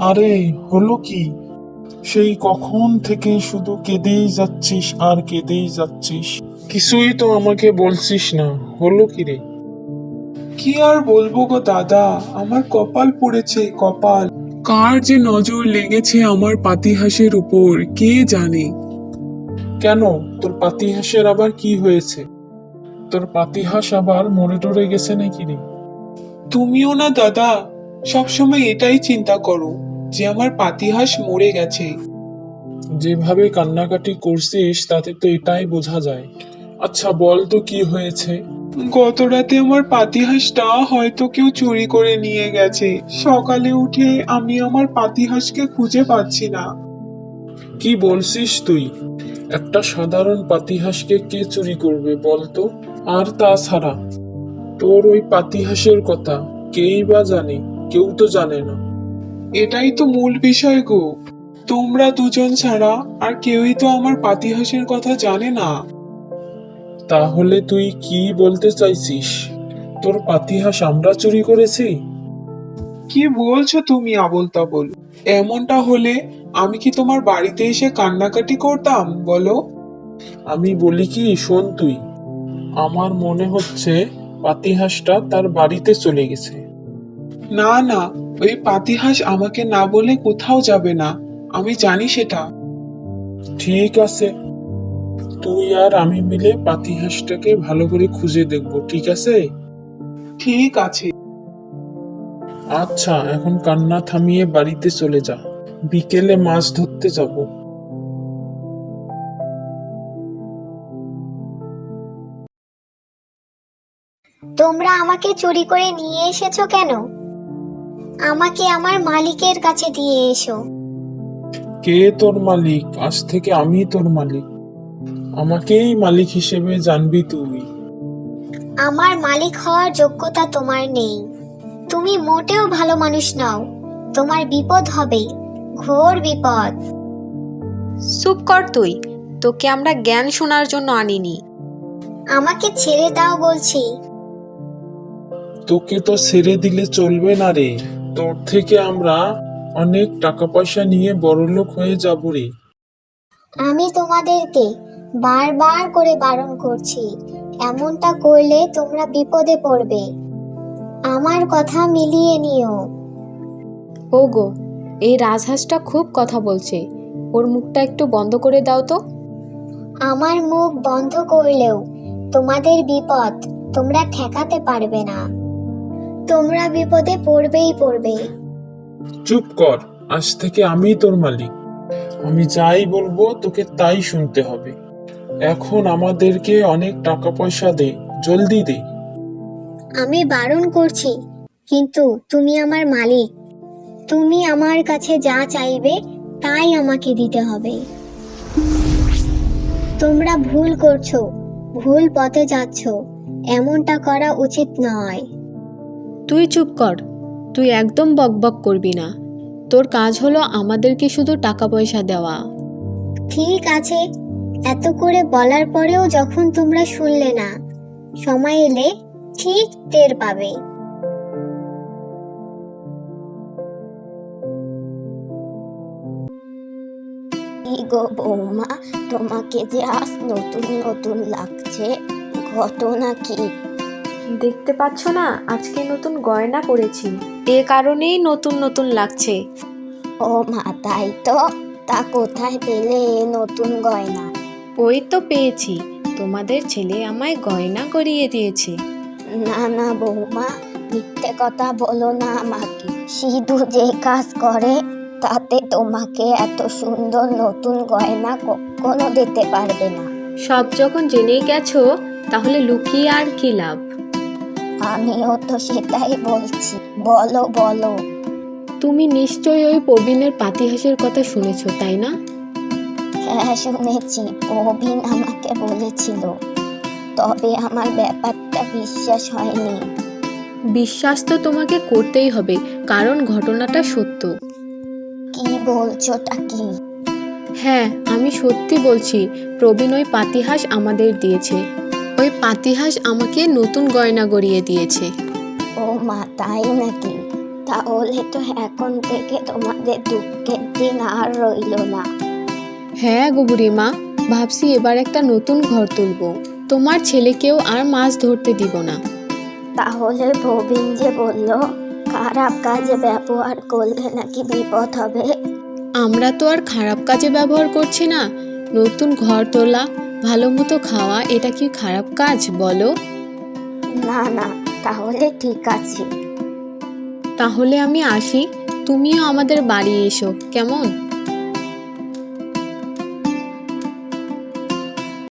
আরে, হলো কি? সেই কখন থেকে শুধু কেঁদেই যাচ্ছিস আর কেঁদেই যাচ্ছিস, কিছুই তো আমাকে বলছিস না। হলো কি রে? কি আর বলবো গো দাদা, আমার কপাল পড়েছে কপাল। কার যে নজর লেগেছে আমার পাতিহাসের উপর কে জানে। কেন, তোর পাতিহাঁসের আবার কি হয়েছে? তোর পাতিহাঁস আবার মরে টরে গেছে নাকি রে? তুমিও না দাদা, সবসময় এটাই চিন্তা করো যে আমার পাতিহাস মরে গেছে। যেভাবে কান্নাকাটি করছিস তাতে তো এটাই বোঝা যায়। আচ্ছা বল তো কি হয়েছে? গত রাতে আমার পাতিহাঁসটা হয়তো কেউ চুরি করে নিয়ে গেছে। সকালে উঠে আমি আমার পাতিহাঁসকে খুঁজে পাচ্ছি না। কি বলছিস তুই? একটা সাধারণ পাতিহাঁসকে কে চুরি করবে বলতো? আর তাছাড়া তোর ওই পাতিহাঁসের কথা কেই বা জানে? কেউ তো জানে না। এটাই তো মূল বিষয় গো, তোমরা দুজন ছাড়া আর কেউই তো আমার পাতিহাঁসের কথা জানে না। তাহলে তুই কি বলতে চাইছিস? তোর পাতিহাঁস আমরা চুরি করেছি? কি বলছো তুমি আবোল তাবোল? এমনটা হলে আমি কি তোমার বাড়িতে এসে কান্নাকাটি করতাম বলো? আমি বলি কি, শোন তুই, আমার মনে হচ্ছে পাতিহাঁসটা তার বাড়িতে চলে গেছে। না না, ওই পাতিহাঁস আমাকে না বলে কোথাও যাবে না, আমি জানি সেটা। ঠিক আছে, তুই আর আমি মিলে পাতিহাঁসটাকে ভালো করে খুঁজে দেখবো, ঠিক আছে? ঠিক আছে। আচ্ছা, এখন কান্না থামিয়ে বাড়িতে চলে যা, বিকেলে মাছ ধরতে যাব। তোমরা আমাকে চুরি করে নিয়ে এসেছো কেন? আমাকে আমার মালিকের কাছে দিয়ে এসো। কে তোর মালিক? আজ থেকে আমি তোর মালিক, আমাকেই মালিক হিসেবে জানবি তুই। আমার মালিক হওয়ার যোগ্যতা তোমার নেই। তুমি মোটেও ভালো মানুষ নও। তোমার বিপদ হবে, ঘোর বিপদ। চুপ কর তুই, তোকে আমরা জ্ঞান শোনার জন্য আনিনি। আমাকে ছেড়ে দাও বলছি। তোকে তো ছেড়ে দিলে চলবে না রে, তোর থেকে আমরা অনেক টাকা পয়সা নিয়ে বড়লোক হয়ে যাব রে। আমি তোমাদেরকে বারবার করে বারণ করছি, এমনটা করলে তোমরা বিপদে পড়বে। আমার কথা মিলিয়ে নিও। ওগো, এই রাজহাঁসটা খুব কথা বলছে, ওর মুখটা একটু বন্ধ করে দাও তো। আমার মুখ বন্ধ করলেও তোমাদের বিপদ তোমরা ঠেকাতে পারবে না। তোমরা বিপদে পড়বেই পড়বে। চুপ কর, আজ থেকে আমি তোর মালিক, আমি যাই বলবো তোকে তাই শুনতে হবে। এখন আমাদেরকে অনেক টাকা পয়সা দে, জলদি দে। আমি বারণ করছি, কিন্তু তুমি আমার মালিক। তুমি আমার কাছে যা চাইবে তাই আমাকে দিতে হবে। তোমরা ভুল করছো, ভুল পথে যাচ্ছ, এমনটা করা উচিত নয়। তুই চুপ কর, তুই একদম বকবক করবি না। তোর কাজ হলো আমাদেরকে শুধু টাকা পয়সা দেওয়া। ঠিক আছে, এত করে বলার পরেও যখন তোমরা শুনলে না, সময় এলে ঠিক টের পাবে। কি গো বৌমা, তোমাকে যে আজ নতুন নতুন লাগছে, ঘটনা কি? দেখতে পাচ্ছ না, আজকে নতুন গয়না পরেছি, এ কারণেই নতুন নতুন লাগছে। ও মা, তাই তো? তা কোথায় পেলে এ নতুন গয়না? ওই তো পেয়েছি, তোমাদের ছেলে আমায় গয়না করিয়ে দিয়েছে। না না বৌমা, মিথ্যে কথা বলো না আমাকে। সিধু যে কাজ করে তাতে তোমাকে এত সুন্দর নতুন গয়না কখনো দিতে পারবে না। সব যখন জেনে গেছো, তাহলে লুকিয়ে আর কি লাভ? আমিও তো সেটাই বলছি, বলো বলো। তুমি নিশ্চয়ই ওই প্রবীণের পাতিহাসের কথা শুনেছো, তাই না? হ্যাঁ শুনেছি, প্রবীণ আমাকে বলেছিল, তবে আমার ব্যাপারটা বিশ্বাস হয়নি। বিশ্বাস তো তোমাকে করতেই হবে, কারণ ঘটনাটা সত্য। কি বলছোটা কি? হ্যাঁ, আমি সত্যি বলছি, প্রবীণ ওই পাতিহাস আমাদের দিয়েছে। ওই পাতিহাস আমাকে নতুন গয়না গড়িয়ে দিয়েছে। ও মা, তাই নাকি? তাহলে তো এখন থেকে তোমাদের দুঃখের দিন আর রইল না। হ্যাঁ গো বুড়িমা, ভাবছি এবার একটা নতুন ঘর তুলবো। তোমার ছেলেকেও আর মাছ ধরতে দিব না। তাহলে প্রবীণ যে বলল খারাপ কাজে ব্যবহার করলে নাকি বিপদ হবে। আমরা তো আর খারাপ কাজে ব্যবহার করছি না। নতুন ঘর তোলা, ভালো মতো খাওয়া, এটা কি খারাপ কাজ বলো? না না, তাহলে ঠিক আছে। তাহলে আমি আসি, তুমিও আমাদের বাড়ি এসো, কেমন?